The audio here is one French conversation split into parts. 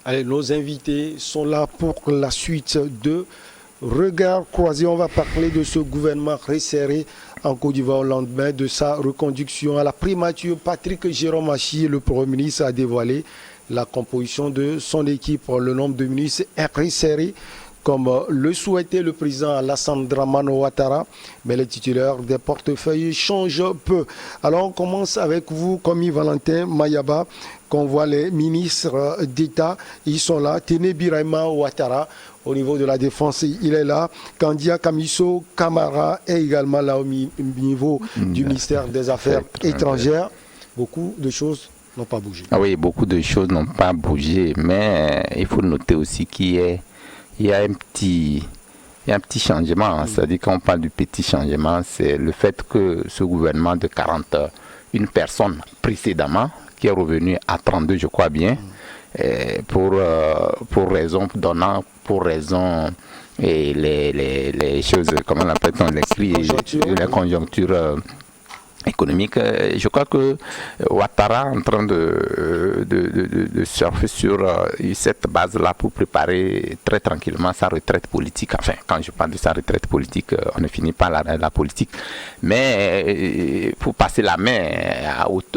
Allez, nos invités sont là pour la suite de Regard croisé. On va parler de ce gouvernement resserré en Côte d'Ivoire au lendemain de sa reconduction à la primature. Patrick Jérôme Achi, le Premier ministre, a dévoilé la composition de son équipe. Le nombre de ministres est resserré comme le souhaitait le président Alassane Dramane Ouattara, mais les titulaires des portefeuilles changent peu. Alors on commence avec vous, commis Valentin Mayaba, qu'on voit les ministres d'État, ils sont là. Téné Birahima Ouattara, au niveau de la défense, il est là. Kandia Kamiso Kamara est également là au niveau du ministère des Affaires étrangères. Beaucoup de choses n'ont pas bougé. Ah oui, beaucoup de choses n'ont pas bougé, mais il faut noter aussi qu'il y a un petit changement. C'est-à-dire qu'on parle du petit changement, c'est le fait que ce gouvernement de 41 personnes précédemment, qui est revenu à 32, je crois bien, pour raison et les choses, comment on appelle dans l'esprit, les conjonctures économique. Je crois que Ouattara est en train de surfer sur cette base-là pour préparer très tranquillement sa retraite politique. Enfin, quand je parle de sa retraite politique, on ne finit pas la politique, mais pour passer la main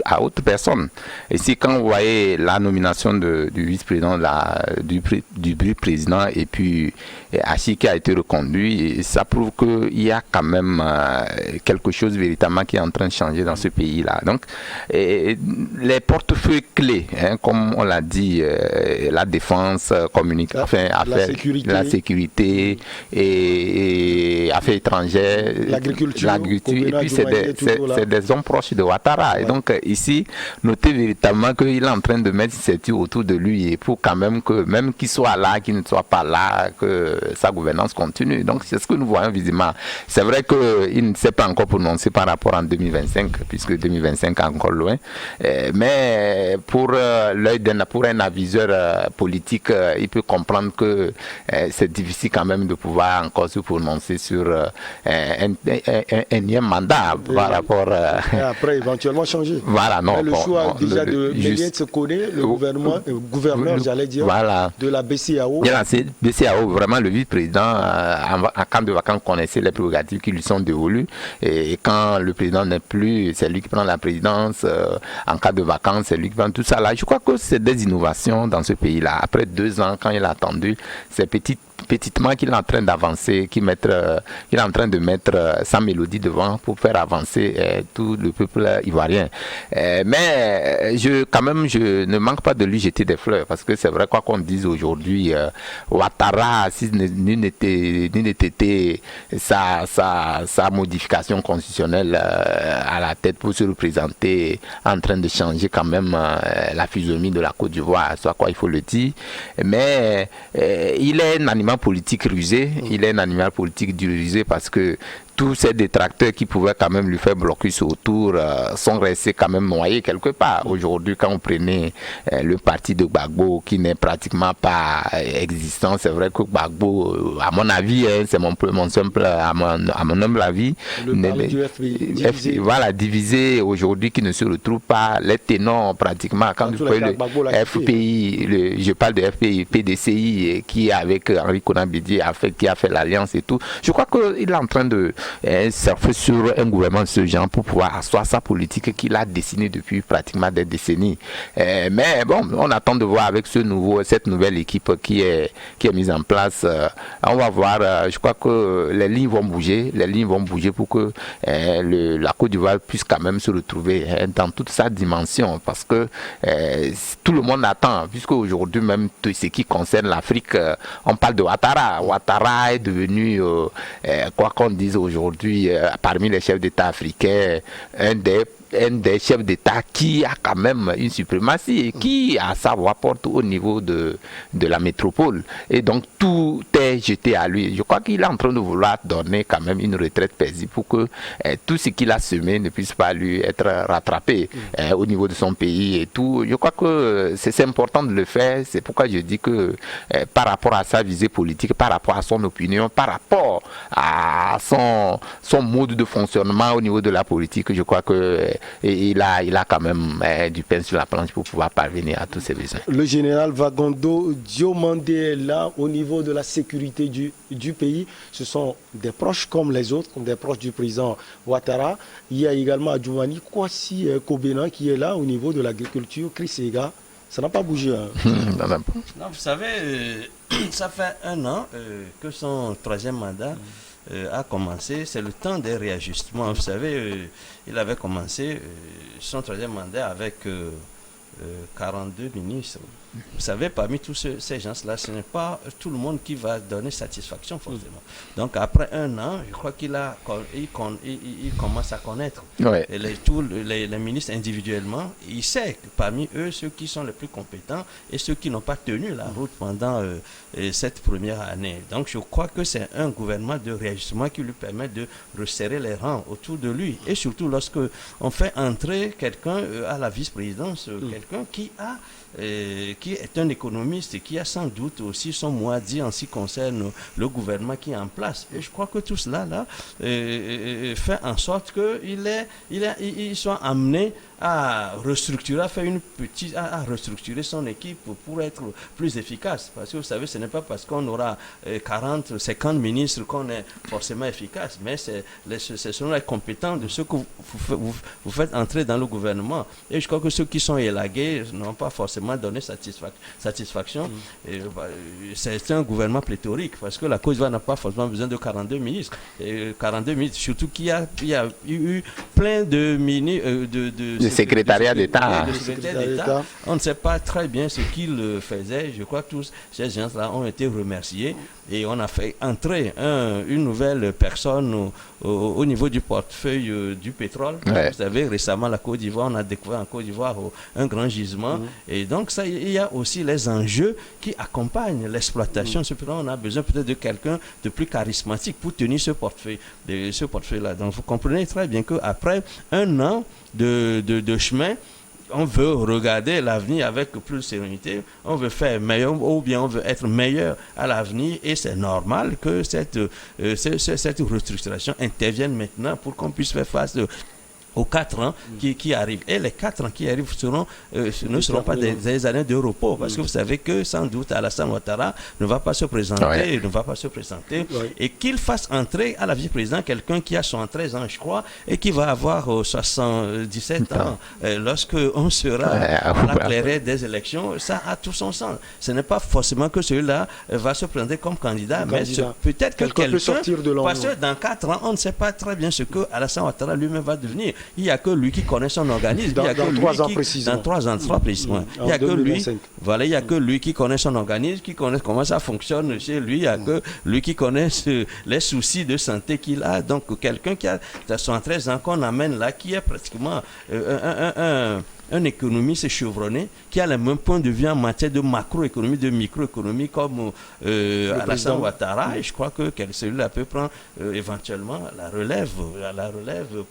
à autre personne. Ici, quand vous voyez la nomination du vice-président, du président et puis Achi qui a été reconduit, ça prouve qu'il y a quand même quelque chose véritablement qui est en train de changer dans ce pays-là. Donc, les portefeuilles clés, comme on l'a dit, la défense, communication, la sécurité et affaires étrangères, l'agriculture, et puis c'est des hommes proches de Ouattara. Ouais. Et donc, ici, notez véritablement qu'il est en train de mettre ses tirs autour de lui et pour quand même que, même qu'il soit là, qu'il ne soit pas là, que sa gouvernance continue. Donc, c'est ce que nous voyons visiblement. C'est vrai qu'il ne s'est pas encore prononcé par rapport en 2025, puisque 2025 est encore loin. Mais pour un aviseur politique, il peut comprendre que c'est difficile quand même de pouvoir encore se prononcer sur un énième mandat par rapport... Et après, éventuellement changer. Voilà, non. Le choix déjà de Méliès se connaît, le gouverneur, j'allais dire, voilà, de la BCAO. La BCAO, vraiment, le vice-président, en camp de vacances, connaissait les prérogatives qui lui sont dévolues. Et quand le président n'est plus, c'est lui qui prend la présidence. En cas de vacances, c'est lui qui prend tout ça là. Je crois que c'est des innovations dans ce pays-là. Après 2 ans, quand il a attendu, c'est petitement qu'il est en train d'avancer, qu'il est en train de mettre sa mélodie devant pour faire avancer tout le peuple ivoirien. Mais quand même, je ne manque pas de lui jeter des fleurs, parce que c'est vrai, quoi qu'on dise aujourd'hui, Ouattara, si n'était été sa modification constitutionnelle à la tête pour se représenter, en train de changer quand même la physionomie de la Côte d'Ivoire, soit quoi il faut le dire. Mais il est un animal politique rusé, il est un animal politique rusé parce que tous ces détracteurs qui pouvaient quand même lui faire blocus autour sont restés quand même noyés quelque part. Aujourd'hui, quand on prenait le parti de Gbagbo qui n'est pratiquement pas existant, c'est vrai que Gbagbo, à mon avis, c'est mon simple, à mon humble avis, divisé. Divisé aujourd'hui, qui ne se retrouve pas, les ténors pratiquement, quand vous voyez le FPI, je parle de FPI, PDCI, qui avec Henri Konan Bédié qui a fait l'alliance et tout, je crois qu'il est en train de surfer sur un gouvernement de ce genre pour pouvoir asseoir sa politique qu'il a dessinée depuis pratiquement des décennies. Mais bon, on attend de voir avec cette nouvelle équipe qui est mise en place. On va voir, je crois que les lignes vont bouger pour que la Côte d'Ivoire puisse quand même se retrouver dans toute sa dimension, parce que tout le monde attend, puisque aujourd'hui même tout ce qui concerne l'Afrique, on parle de Ouattara. Ouattara est devenu, quoi qu'on dise aujourd'hui, parmi les chefs d'État africains, un des chefs d'État qui a quand même une suprématie et qui a sa voix porte au niveau de la métropole. Et donc tout est jeté à lui. Je crois qu'il est en train de vouloir donner quand même une retraite paisible pour que tout ce qu'il a semé ne puisse pas lui être rattrapé au niveau de son pays et tout. Je crois que c'est important de le faire. C'est pourquoi je dis que par rapport à sa visée politique, par rapport à son opinion, par rapport à son mode de fonctionnement au niveau de la politique, je crois que il a quand même du pain sur la planche pour pouvoir parvenir à tous ses besoins. Le général Vagondo Diomandé est là au niveau de la sécurité du pays. Ce sont des proches comme les autres, comme des proches du président Ouattara. Il y a également Adjoumani Kwasi Kobena qui est là au niveau de l'agriculture. Chris Ega, ça n'a pas bougé. Hein. Non, vous savez, ça fait 1 an que son 3e mandat a commencé. C'est le temps des réajustements. Vous savez, il avait commencé son 3e mandat avec 42 ministres. Vous savez, parmi tous ces gens-là, ce n'est pas tout le monde qui va donner satisfaction, forcément. Donc, après 1 an, je crois qu'il commence à connaître tous les ministres individuellement. Il sait que parmi eux, ceux qui sont les plus compétents et ceux qui n'ont pas tenu la route pendant cette première année. Donc, je crois que c'est un gouvernement de réajustement qui lui permet de resserrer les rangs autour de lui. Et surtout, lorsque on fait entrer quelqu'un à la vice-présidence, quelqu'un qui est un économiste et qui a sans doute aussi son mot à dire en ce qui concerne le gouvernement qui est en place. Et je crois que tout cela là, fait en sorte qu'il soit amené à restructurer, à restructurer son équipe pour être plus efficace. Parce que vous savez, ce n'est pas parce qu'on aura 40, 50 ministres qu'on est forcément efficace, mais ce sont les compétences de ceux que vous faites entrer dans le gouvernement. Et je crois que ceux qui sont élagués n'ont pas forcément donné satisfaction. C'est un gouvernement pléthorique, parce que la Côte d'Ivoire n'a pas forcément besoin de 42 ministres. 42 ministres, surtout qu'il y a eu plein de le secrétariat d'État. On ne sait pas très bien ce qu'ils faisaient. Je crois que tous ces gens-là ont été remerciés et on a fait entrer une nouvelle personne au niveau du portefeuille du pétrole. Ouais. Vous savez, récemment, la Côte d'Ivoire, on a découvert en Côte d'Ivoire un grand gisement. Et donc, ça, il y a aussi les enjeux qui accompagnent l'exploitation. Cependant, on a besoin peut-être de quelqu'un de plus charismatique pour tenir ce portefeuille-là. Donc, vous comprenez très bien qu'après 1 an de chemin, on veut regarder l'avenir avec plus de sérénité, on veut faire meilleur ou bien on veut être meilleur à l'avenir et c'est normal que cette restructuration intervienne maintenant pour qu'on puisse faire face aux 4 ans qui arrivent. Et les 4 ans qui arrivent ne seront pas des années de repos, parce que vous savez que sans doute Alassane Ouattara ne va pas se présenter, et qu'il fasse entrer à la vice-présidence quelqu'un qui a 73 ans, je crois, et qui va avoir 77 ans. Lorsque on sera à la clairière des élections, ça a tout son sens. Ce n'est pas forcément que celui-là va se présenter comme candidat, mais peut-être que quelqu'un peut sortir de l'ombre. Parce que dans 4 ans, on ne sait pas très bien ce que Alassane Ouattara lui-même va devenir. Il n'y a que lui qui connaît son organisme. Dans 3 ans précisément. Dans 3 ans précisément. Il n'y a que lui. Voilà, il n'y a que lui qui connaît son organisme, qui connaît comment ça fonctionne chez lui. Il n'y a que lui qui connaît les soucis de santé qu'il a. Donc, quelqu'un qui a 73 ans qu'on amène là, qui est pratiquement un économiste chevronné qui a le même point de vue en matière de macroéconomie, de microéconomie comme Alassane Ouattara. Et je crois que celui-là peut prendre éventuellement la relève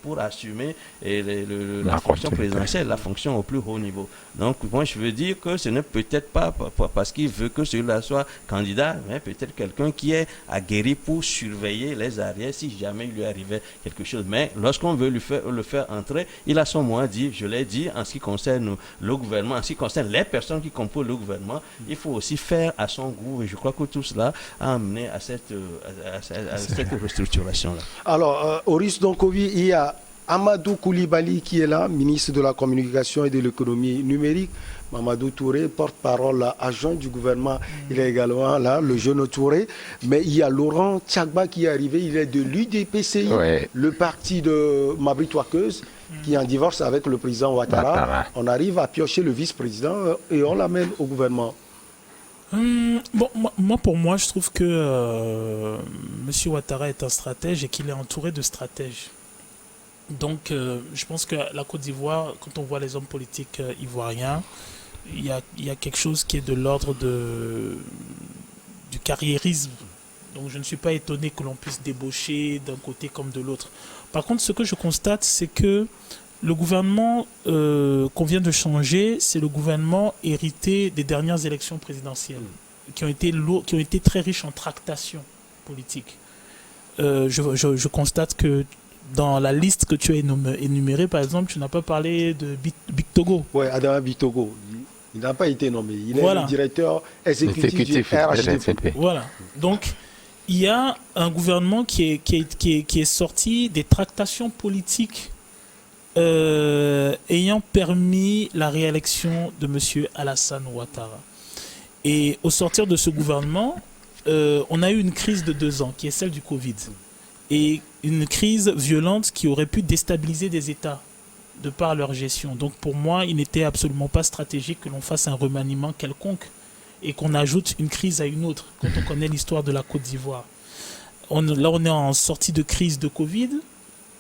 pour assumer la fonction présidentielle, la fonction au plus haut niveau. Donc moi je veux dire que ce n'est peut-être pas parce qu'il veut que celui-là soit candidat, mais peut-être quelqu'un qui est aguerri pour surveiller les arrières si jamais il lui arrivait quelque chose. Mais lorsqu'on veut le faire entrer, il a son mot à dire, je l'ai dit, en ce qui concerne le gouvernement, en ce qui concerne les personnes qui composent le gouvernement, il faut aussi faire à son goût. Et je crois que tout cela a amené à cette restructuration-là. Alors, Oris Donkovi, il y a Amadou Koulibaly qui est là, ministre de la Communication et de l'Économie numérique. Mamadou Touré, porte-parole adjoint du gouvernement, il est également là, le jeune Touré. Mais il y a Laurent Tchagba qui est arrivé, il est de l'UDPCI, le parti de Mabrit Ouakeuse, qui est en divorce avec le président Ouattara. On arrive à piocher le vice-président et on l'amène au gouvernement. Pour moi, je trouve que M. Ouattara est un stratège et qu'il est entouré de stratèges. Donc, je pense que la Côte d'Ivoire, quand on voit les hommes politiques ivoiriens, il y a quelque chose qui est de l'ordre du carriérisme. Donc, je ne suis pas étonné que l'on puisse débaucher d'un côté comme de l'autre. Par contre, ce que je constate, c'est que le gouvernement qu'on vient de changer, c'est le gouvernement hérité des dernières élections présidentielles, qui ont été très riches en tractations politiques. Je constate que dans la liste que tu as énumérée, par exemple, tu n'as pas parlé de Big Togo. Oui, Adama Bitogo. Il n'a pas été nommé. Il est le directeur exécutif du RHDP. Voilà. Donc, il y a un gouvernement qui est sorti des tractations politiques ayant permis la réélection de M. Alassane Ouattara. Et au sortir de ce gouvernement, on a eu une crise de 2 ans, qui est celle du Covid. Et une crise violente qui aurait pu déstabiliser des États de par leur gestion. Donc pour moi, il n'était absolument pas stratégique que l'on fasse un remaniement quelconque et qu'on ajoute une crise à une autre, quand on connaît l'histoire de la Côte d'Ivoire. Là, on est en sortie de crise de Covid,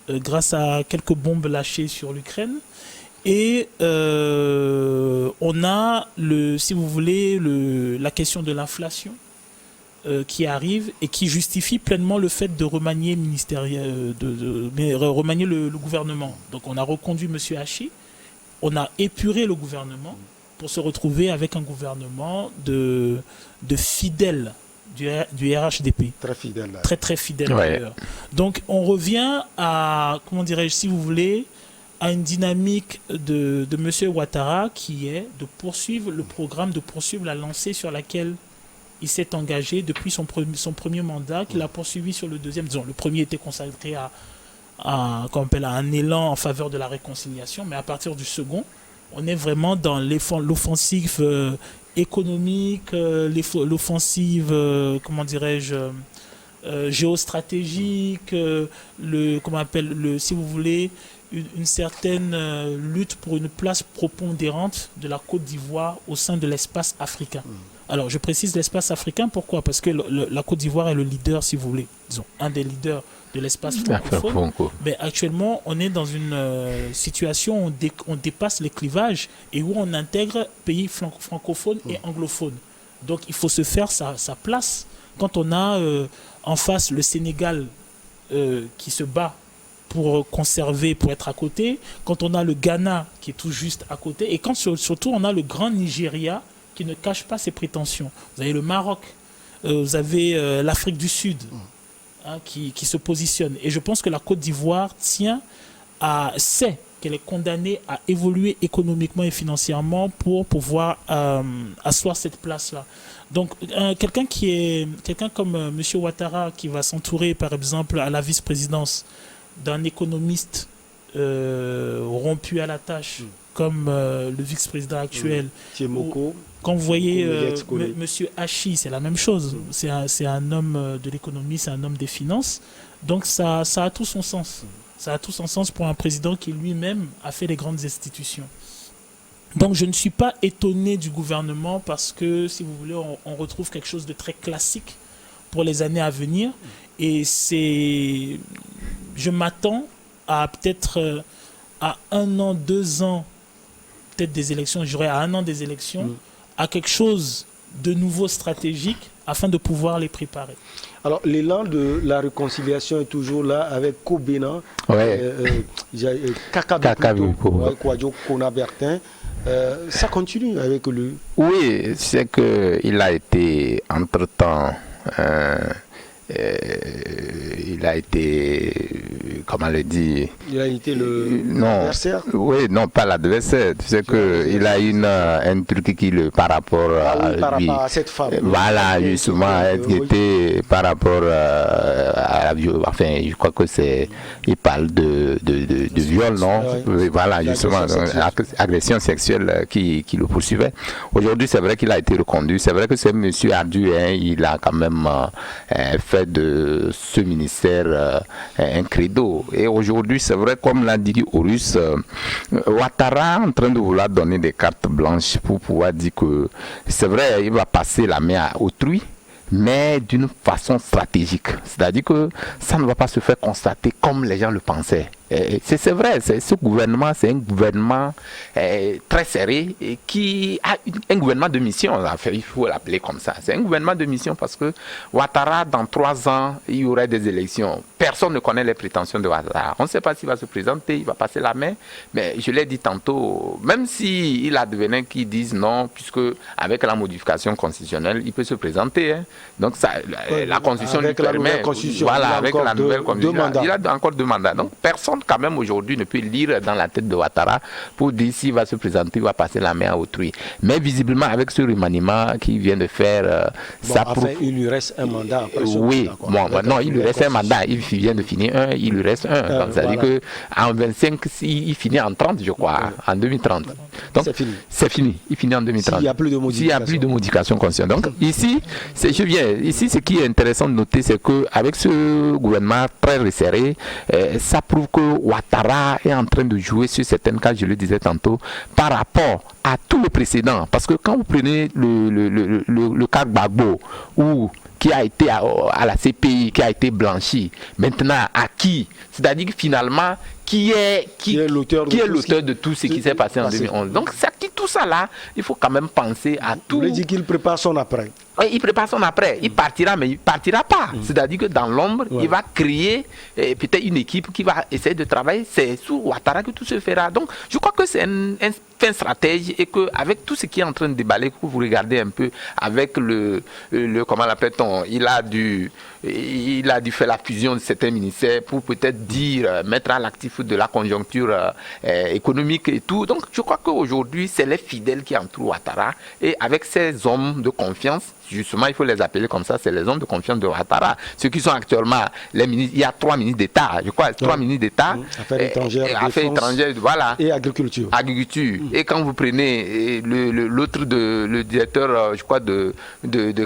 grâce à quelques bombes lâchées sur l'Ukraine. Et on a, si vous voulez, la question de l'inflation qui arrive et qui justifie pleinement le fait de remanier remanier le gouvernement. Donc on a reconduit M. Hachi, on a épuré le gouvernement pour se retrouver avec un gouvernement de fidèles du RHDP. Très fidèle. Très fidèle d'ailleurs. Donc on revient à, comment dirais-je, si vous voulez, à une dynamique de M. Ouattara qui est de poursuivre le programme, de poursuivre la lancée sur laquelle il s'est engagé depuis son premier mandat, qu'il a poursuivi sur le deuxième. Disons, le premier était consacré à un élan en faveur de la réconciliation, mais à partir du second, on est vraiment dans l'offensive économique, l'offensive, comment dirais-je, géostratégique, si vous voulez, une certaine lutte pour une place prépondérante de la Côte d'Ivoire au sein de l'espace africain. Alors, je précise l'espace africain, pourquoi? Parce que la Côte d'Ivoire est le leader, si vous voulez, disons, un des leaders de l'espace francophone. Mais actuellement, on est dans une situation où on dépasse les clivages et où on intègre pays francophones et anglophones. Donc, il faut se faire sa place. Quand on a en face le Sénégal qui se bat pour conserver, pour être à côté, quand on a le Ghana qui est tout juste à côté, et quand surtout on a le grand Nigeria qui ne cache pas ses prétentions. Vous avez le Maroc, vous avez l'Afrique du Sud qui se positionne. Et je pense que la Côte d'Ivoire sait qu'elle est condamnée à évoluer économiquement et financièrement pour pouvoir asseoir cette place-là. Donc, quelqu'un comme M. Ouattara qui va s'entourer, par exemple, à la vice-présidence d'un économiste rompu à la tâche, comme le vice-président actuel. Quand vous voyez M. Hachi, c'est la même chose. C'est un homme de l'économie, c'est un homme des finances. Donc ça a tout son sens. Ça a tout son sens pour un président qui lui-même a fait les grandes institutions. Donc je ne suis pas étonné du gouvernement parce que, si vous voulez, on retrouve quelque chose de très classique pour les années à venir. Et je m'attends à peut-être à 1 an, 2 ans, peut-être des élections, j'aurais à 1 an des élections, à quelque chose de nouveau stratégique afin de pouvoir les préparer. Alors, l'élan de la réconciliation est toujours là avec Kobena, Kakabi, Kwadjo Kona-Bertin. Ça continue avec lui. Oui, c'est qu'il a été entre-temps... il a été, comment le dire, il a été l'adversaire. Oui, non, pas l'adversaire. Tu sais qu'il a un truc qui par rapport par rapport à cette femme. Voilà, justement, qui était par rapport à la violence. Enfin, je crois que il parle de viol, non? Oui, voilà, justement, agression sexuelle qui le poursuivait. Aujourd'hui, c'est vrai qu'il a été reconduit. C'est vrai que c'est monsieur ardu, il a quand même fait de ce ministère un credo. Et aujourd'hui, c'est vrai, comme l'a dit Horus, Ouattara en train de vouloir donner des cartes blanches pour pouvoir dire que c'est vrai, il va passer la main à autrui, mais d'une façon stratégique. C'est-à-dire que ça ne va pas se faire constater comme les gens le pensaient. C'est vrai, ce gouvernement, c'est un gouvernement très serré et qui a un gouvernement de mission, il faut l'appeler comme ça. C'est un gouvernement de mission parce que Ouattara, dans 3 ans, il y aurait des élections. personne ne connaît les prétentions de Ouattara. On ne sait pas s'il va se présenter, il va passer la main, mais je l'ai dit tantôt, même s'il advenait qu'ils disent non, puisque avec la modification constitutionnelle, il peut se présenter. Hein. Donc ça, la Constitution lui permet, voilà, avec la nouvelle Constitution, il a encore 2 mandats. Donc personne quand même aujourd'hui ne peut lire dans la tête de Ouattara pour dire s'il va se présenter, il va passer la main à autrui. Mais visiblement, avec ce remaniement qu'il vient de faire, ça prouve... il lui reste un mandat après oui, non, il lui reste un mandat, il vient de finir un, il lui reste un. C'est-à-dire qu'en 25, il finit en 30, je crois, en 2030. Donc c'est fini, il finit en 2030. S'il n'y a plus de modification constitutionnelle. Donc ici, ce qui est intéressant de noter, c'est qu'avec ce gouvernement très resserré, ça prouve que Ouattara est en train de jouer sur certaines cartes, je le disais tantôt, par rapport à tous les précédents. Parce que quand vous prenez le cas Gbagbo, qui a été à la CPI, qui a été blanchi, maintenant à qui? C'est-à-dire que finalement, qui est l'auteur de tout ce qui s'est passé en 2011. Donc, tout ça là, il faut quand même penser à tout. Vous voulez dire qu'il prépare son après? Oui, il prépare son après. Il partira, mais il ne partira pas. C'est-à-dire que dans l'ombre, il va créer peut-être une équipe qui va essayer de travailler. C'est sous Ouattara que tout se fera. Donc, je crois que c'est un fin stratège et qu'avec tout ce qui est en train de déballer, que vous regardez un peu avec comment l'appelle-t-on, il a dû faire la fusion de certains ministères pour peut-être mettre à l'actif de la conjoncture économique et tout. Donc, je crois qu'aujourd'hui, c'est les fidèles qui entourent Ouattara et avec ces hommes de confiance, justement, il faut les appeler comme ça, c'est les hommes de confiance de Ouattara. Ceux qui sont actuellement les ministres, il y a 3 ministres d'État, je crois, 3 ministres d'État. Affaires étrangères, voilà. Et agriculture. Et quand vous prenez le directeur, je crois, de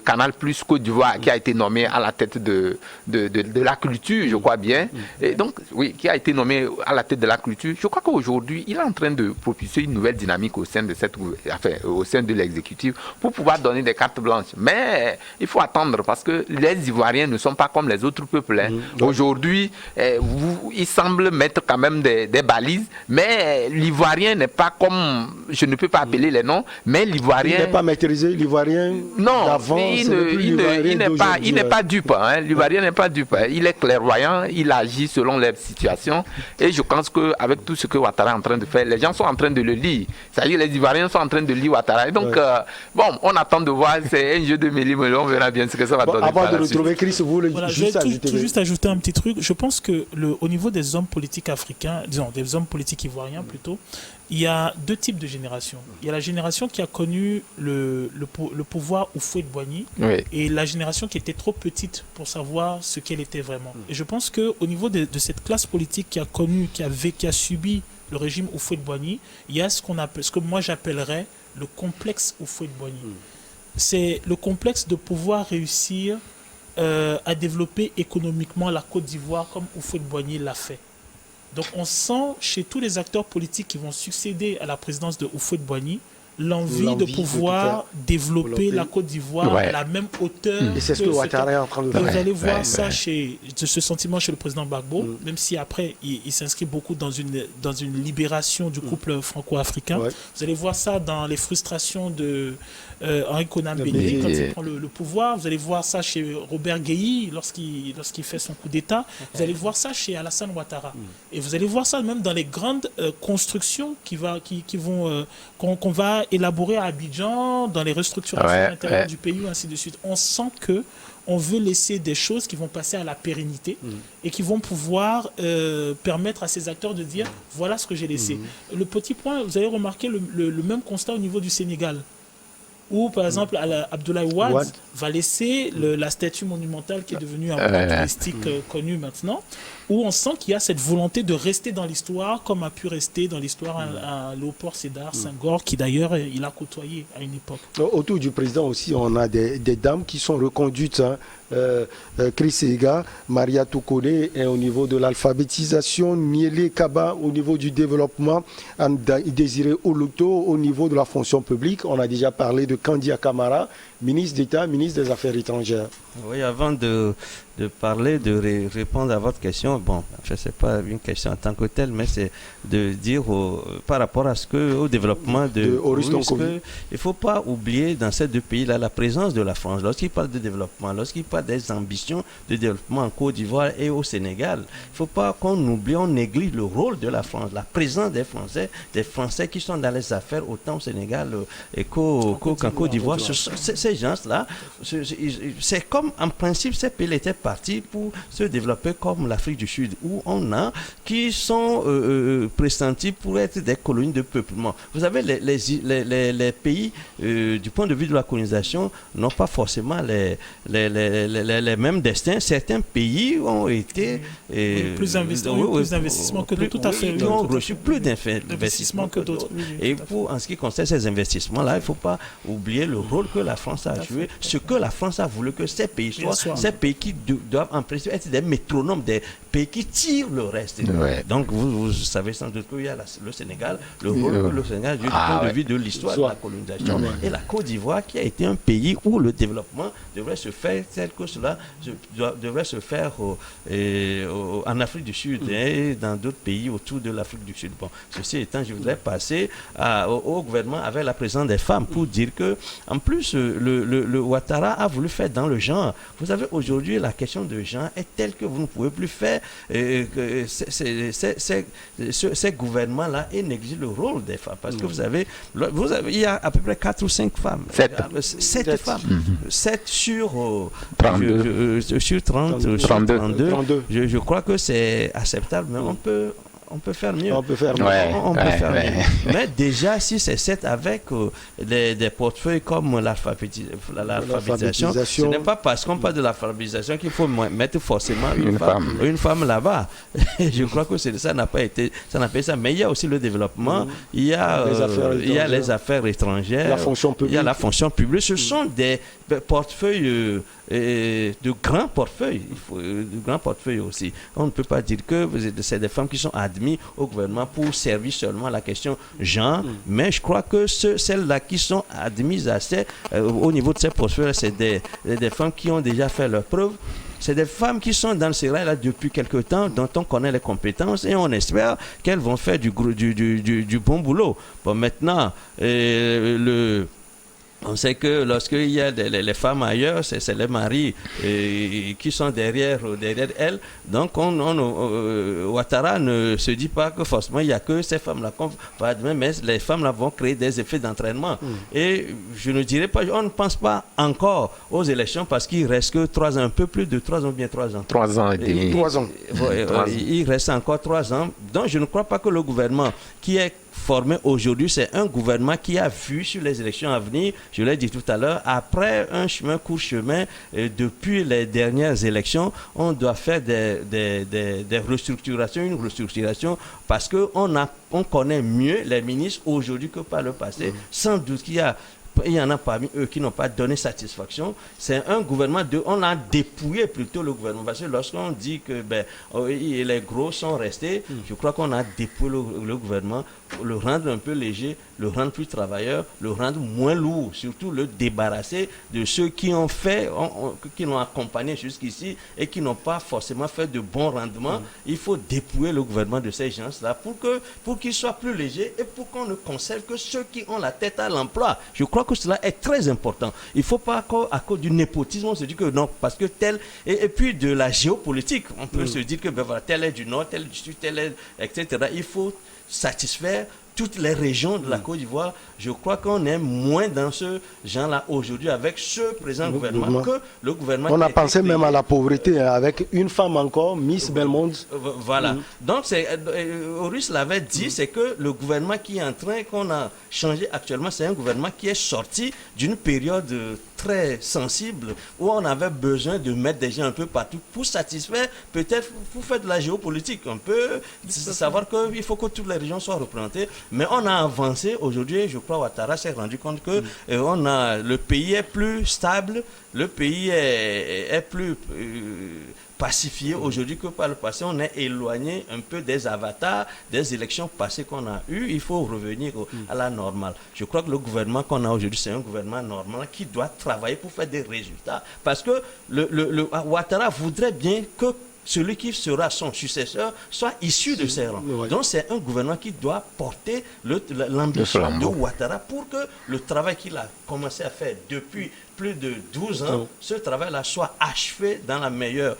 Canal Plus Côte d'Ivoire, qui a été nommé à la tête de la culture, je crois bien. Et donc, oui, qui a été nommé à la tête de la culture. Je crois qu'aujourd'hui, il est en train de propulser une nouvelle dynamique au sein de l'exécutif pour pouvoir donner des cartes blanches. Mais il faut attendre parce que les Ivoiriens ne sont pas comme les autres peuples. Hein. Aujourd'hui, ils semblent mettre quand même des balises, mais l'Ivoirien n'est pas comme, je ne peux pas appeler les noms, mais l'Ivoirien... Il n'est pas maîtrisé, l'Ivoirien d'avant, il n'est pas dupe. Hein. L'Ivoirien n'est pas dupe. Hein. Il est clairvoyant, il agit selon les situations. Et je pense qu'avec tout ce que Ouattara est en train de faire, les gens sont en train de le lire. C'est-à-dire les Ivoiriens sont en train de lire Ouattara. Et donc, on attend de voir, c'est un jeu de méli-mélo, on verra bien ce que ça va donner. Avant de retrouver Chris, vous voulez juste ajouter un petit truc. Je pense que au niveau des hommes politiques africains, disons des hommes politiques ivoiriens plutôt, il y a 2 types de générations. Il y a la génération qui a connu le pouvoir Houphouët-Boigny et la génération qui était trop petite pour savoir ce qu'elle était vraiment. Et je pense qu'au niveau de cette classe politique qui a connu, qui a subi le régime Houphouët-Boigny, il y a ce que moi j'appellerais le complexe Houphouët-Boigny. C'est le complexe de pouvoir réussir à développer économiquement la Côte d'Ivoire comme Houphouët-Boigny l'a fait. Donc on sent chez tous les acteurs politiques qui vont succéder à la présidence de Houphouët-Boigny l'envie de pouvoir développer la Côte d'Ivoire à la même hauteur. Et c'est ce que Ouattara est en train de faire. Vous allez voir ça ce sentiment chez le président Gbagbo, même si après il s'inscrit beaucoup dans une libération du couple franco-africain. Vous allez voir ça dans les frustrations de Henri Konan Bédié quand il prend le pouvoir. Vous allez voir ça chez Robert Guéhi lorsqu'il fait son coup d'État. Vous allez voir ça chez Alassane Ouattara. Et vous allez voir ça même dans les grandes constructions qu'on va élaborer à Abidjan, dans les restructurations à l'intérieur du pays, ainsi de suite. On sent que on veut laisser des choses qui vont passer à la pérennité et qui vont pouvoir permettre à ces acteurs de dire voilà ce que j'ai laissé. Le petit point, vous avez remarqué le même constat au niveau du Sénégal, où par exemple Abdoulaye Wade va laisser la statue monumentale qui est devenue un point touristique connu maintenant, où on sent qu'il y a cette volonté de rester dans l'histoire comme a pu rester dans l'histoire à Léopold Sédar Senghor, qui d'ailleurs il a côtoyé à une époque. Autour du président aussi, on a des dames qui sont reconduites. Chris Ega, Maria Toukone, et au niveau de l'alphabétisation, Niele Kaba au niveau du développement, Désiré Oluto au niveau de la fonction publique. On a déjà parlé de Kandia Kamara ministre d'État, ministre des Affaires étrangères. Oui, avant de parler, de répondre à votre question, bon, je ne sais pas une question en tant que telle, mais c'est de dire par rapport à au développement de il ne faut pas oublier dans ces deux pays-là la présence de la France. Lorsqu'il parle de développement, lorsqu'il parle des ambitions de développement en Côte d'Ivoire et au Sénégal, il ne faut pas qu'on oublie, on néglige le rôle de la France, la présence des Français qui sont dans les affaires autant au Sénégal qu'en Côte d'Ivoire. Ces gens-là, c'est comme en principe, ces pays étaient partis pour se développer comme l'Afrique du Sud, où on a qui sont pressentis pour être des colonies de peuplement. Vous savez, les pays, du point de vue de la colonisation, n'ont pas forcément les mêmes destins. Certains pays ont été... plus d'investissements que d'autres, tout à fait. Ils ont reçu plus d'investissements que d'autres. Et en ce qui concerne ces investissements-là, il ne faut pas oublier le rôle que la France a joué, ce que la France a voulu que ces pays soient, ces pays qui doivent en principe être des métronomes, des pays qui tirent le reste. Ouais. Donc vous savez sans doute qu'il y a le Sénégal, le rôle que le Sénégal du point de vue de l'histoire de la colonisation, et la Côte d'Ivoire qui a été un pays où le développement devrait se faire tel que cela devrait se faire en Afrique du Sud et dans d'autres pays autour de l'Afrique du Sud. Bon, ceci étant, je voudrais passer au gouvernement avec la présence des femmes pour dire que, en plus, le Ouattara a voulu faire dans le genre. Vous savez, aujourd'hui, la question de genre est telle que vous ne pouvez plus faire ces gouvernements-là et négliger le rôle des femmes. Parce que vous savez, il y a à peu près 4 ou 5 femmes. 7 femmes. 7 sur 32. Sur 32. Je crois que c'est acceptable, mais on peut faire mieux. On peut faire mieux. Mieux. Mais déjà, si c'est 7 avec des portefeuilles comme l'alphabétisation, ce n'est pas parce qu'on parle de l'alphabétisation qu'il faut mettre forcément une femme là-bas. Je crois que ça n'a pas été ça. Mais il y a aussi le développement, il y a les affaires étrangères, il y a la fonction publique. Ce sont des portefeuilles de grands portefeuilles. De grands portefeuilles aussi. On ne peut pas dire que c'est des femmes qui sont admises au gouvernement pour servir seulement la question genre, mais je crois que celles-là qui sont admises au niveau de ces portefeuilles, c'est des femmes qui ont déjà fait leurs preuves. C'est des femmes qui sont dans ce rail-là depuis quelque temps, dont on connaît les compétences et on espère qu'elles vont faire du bon boulot. Bon, maintenant, on sait que lorsqu'il y a les femmes ailleurs, c'est les maris qui sont derrière elles. Donc, Ouattara ne se dit pas que forcément il n'y a que ces femmes-là qu'on va admettre, mais les femmes-là vont créer des effets d'entraînement. Et je ne dirais pas, on ne pense pas encore aux élections parce qu'il reste que 3 ans, un peu plus de 3 ans, bien 3 ans. 3 ans et demi. 3 ans. Il reste encore 3 ans. Donc, je ne crois pas que le gouvernement qui est formé aujourd'hui, c'est un gouvernement qui a vu sur les élections à venir, je l'ai dit tout à l'heure, après un court chemin, depuis les dernières élections, on doit faire des restructurations, une restructuration, parce qu'on connaît mieux les ministres aujourd'hui que par le passé. Sans doute qu'il y en a parmi eux qui n'ont pas donné satisfaction. C'est un gouvernement on a dépouillé plutôt le gouvernement. Parce que lorsqu'on dit que les gros sont restés, je crois qu'on a dépouillé le gouvernement pour le rendre un peu léger, le rendre plus travailleur, le rendre moins lourd, surtout le débarrasser de ceux qui ont fait, qui l'ont accompagné jusqu'ici et qui n'ont pas forcément fait de bons rendements. Il faut dépouiller le gouvernement de ces gens-là pour qu'il soit plus léger et pour qu'on ne conserve que ceux qui ont la tête à l'emploi. Je crois que cela est très important. Il ne faut pas qu'à cause du népotisme, on se dit que non, parce que tel... Et puis de la géopolitique, on peut se dire que tel est du nord, tel est du sud, tel est... etc. Il faut satisfaire toutes les régions de la Côte d'Ivoire. Je crois qu'on est moins dans ce genre-là aujourd'hui avec ce présent gouvernement que le gouvernement... On a pensé même à la pauvreté avec une femme encore, Miss Belmond. Voilà. Donc, Horus l'avait dit, c'est que le gouvernement qui est en train, qu'on a changé actuellement, c'est un gouvernement qui est sorti d'une période très sensible où on avait besoin de mettre des gens un peu partout pour satisfaire, peut-être pour faire de la géopolitique. On peut savoir qu'il faut que toutes les régions soient représentées. Mais on a avancé aujourd'hui, je crois Ouattara s'est rendu compte que le pays est plus stable, le pays est plus pacifié aujourd'hui que par le passé. On est éloigné un peu des avatars des élections passées qu'on a eues. Il faut revenir à la normale. Je crois que le gouvernement qu'on a aujourd'hui, c'est un gouvernement normal qui doit travailler pour faire des résultats. Parce que Ouattara voudrait bien que celui qui sera son successeur soit issu de ses rangs. Oui. Donc c'est un gouvernement qui doit porter l'ambition de Ouattara pour que le travail qu'il a commencé à faire depuis plus de 12 ans, ce travail-là soit achevé dans la meilleure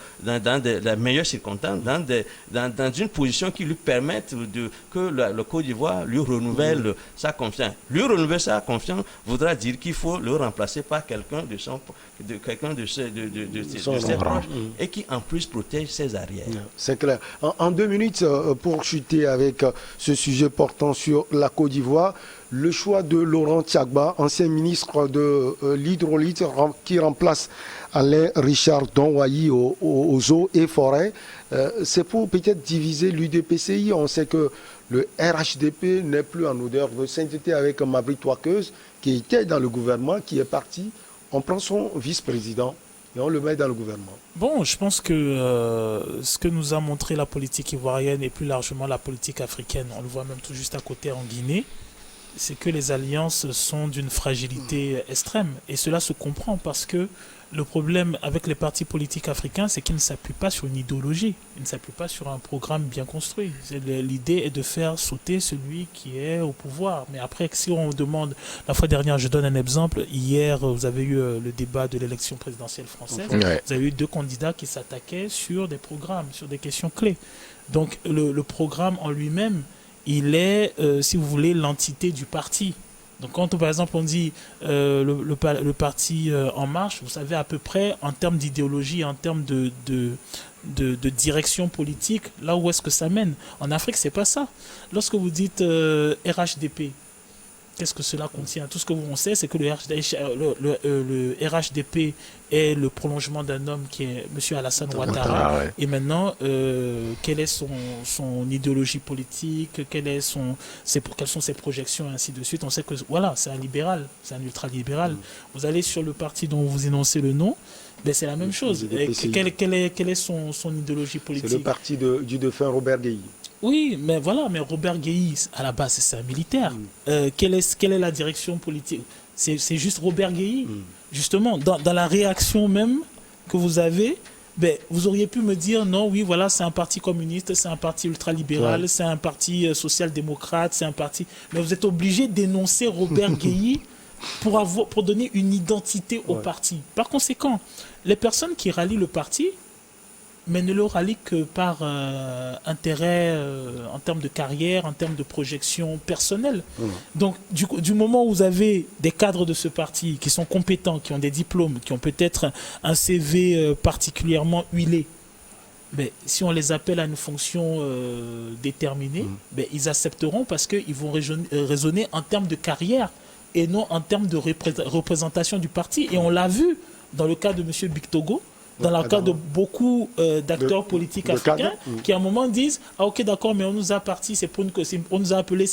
circonstance, dans une position qui lui permette que le Côte d'Ivoire lui renouvelle sa confiance. Lui renouveler sa confiance voudra dire qu'il faut le remplacer par quelqu'un de ses proches et qui en plus protège ses arrières. C'est clair. En 2 minutes, pour chuter avec ce sujet portant sur la Côte d'Ivoire, le choix de Laurent Tiagba, ancien ministre de l'hydraulique, qui remplace Alain Richard Donwayi aux eaux et forêts, c'est pour peut-être diviser l'UDPCI. On sait que le RHDP n'est plus en odeur de sainteté avec Maverick Touakeuse, qui était dans le gouvernement, qui est parti. On prend son vice-président et on le met dans le gouvernement. Bon, je pense que ce que nous a montré la politique ivoirienne et plus largement la politique africaine, on le voit même tout juste à côté en Guinée, c'est que les alliances sont d'une fragilité extrême. Et cela se comprend parce que le problème avec les partis politiques africains, c'est qu'ils ne s'appuient pas sur une idéologie. Ils ne s'appuient pas sur un programme bien construit. L'idée est de faire sauter celui qui est au pouvoir. Mais après, si on demande... La fois dernière, je donne un exemple. Hier, vous avez eu le débat de l'élection présidentielle française. Ouais. Vous avez eu 2 candidats qui s'attaquaient sur des programmes, sur des questions clés. Donc, le programme en lui-même, il est, si vous voulez, l'entité du parti. Donc quand, par exemple, on dit le parti En Marche, vous savez à peu près, en termes d'idéologie, en termes de direction politique, là où est-ce que ça mène. En Afrique, c'est pas ça. Lorsque vous dites RHDP, qu'est-ce que cela contient? Tout ce que on sait, c'est que le RHDP est le prolongement d'un homme qui est M. Alassane Ouattara. Ouais. Et maintenant, quelle est son idéologie politique, quelles sont ses projections, et ainsi de suite. On sait que voilà, c'est un libéral, c'est un ultralibéral. Vous allez sur le parti dont vous énoncez le nom, ben c'est la même chose. Quelle est son idéologie politique? C'est le parti du défunt Robert Guéhi. Oui, mais voilà, mais Robert Guéhi, à la base, c'est un militaire. Quelle est la direction politique? C'est juste Robert Guéhi. Justement, dans la réaction même que vous avez, ben, vous auriez pu me dire, non, oui, voilà, c'est un parti communiste, c'est un parti ultralibéral, c'est un parti social-démocrate, c'est un parti... Mais vous êtes obligé d'énoncer Robert Guéhi pour donner une identité au parti. Par conséquent, les personnes qui rallient le parti, mais ne le rallie que par intérêt en termes de carrière, en termes de projection personnelle. Donc, du moment où vous avez des cadres de ce parti qui sont compétents, qui ont des diplômes, qui ont peut-être un CV particulièrement huilé, ben, si on les appelle à une fonction déterminée, ben, ils accepteront parce qu'ils vont raisonner en termes de carrière et non en termes de représentation du parti. Et on l'a vu dans le cas de M. Bictogo, dans le cas de beaucoup d'acteurs politiques africains qui à un moment disent « Ah ok d'accord, mais on nous a appelé, c'est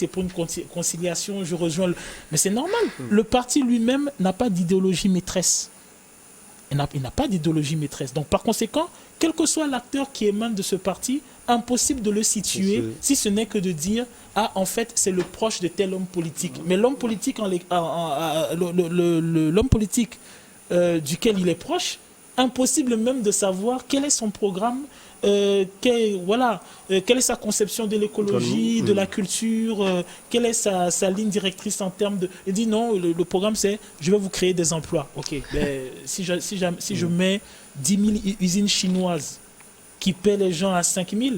pour une conciliation, je rejoins le... » Mais c'est normal, le parti lui-même n'a pas d'idéologie maîtresse. Il n'a pas d'idéologie maîtresse. Donc par conséquent, quel que soit l'acteur qui émane de ce parti, impossible de le situer, si ce n'est que de dire « Ah, en fait, c'est le proche de tel homme politique. » Mais l'homme politique, l'homme politique duquel il est proche, impossible même de savoir quel est son programme, quelle est sa conception de l'écologie, de la culture, quelle est sa ligne directrice en termes de... Il dit non, le programme c'est je vais vous créer des emplois. Ok, ben, si je mets 10 000 usines chinoises qui paient les gens à 5 000,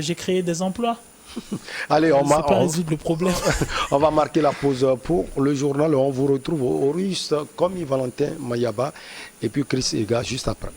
j'ai créé des emplois. Allez, on va résoudre le problème. On va marquer la pause pour le journal. On vous retrouve au Russe comme Valentin Mayaba et puis Chris Ega juste après.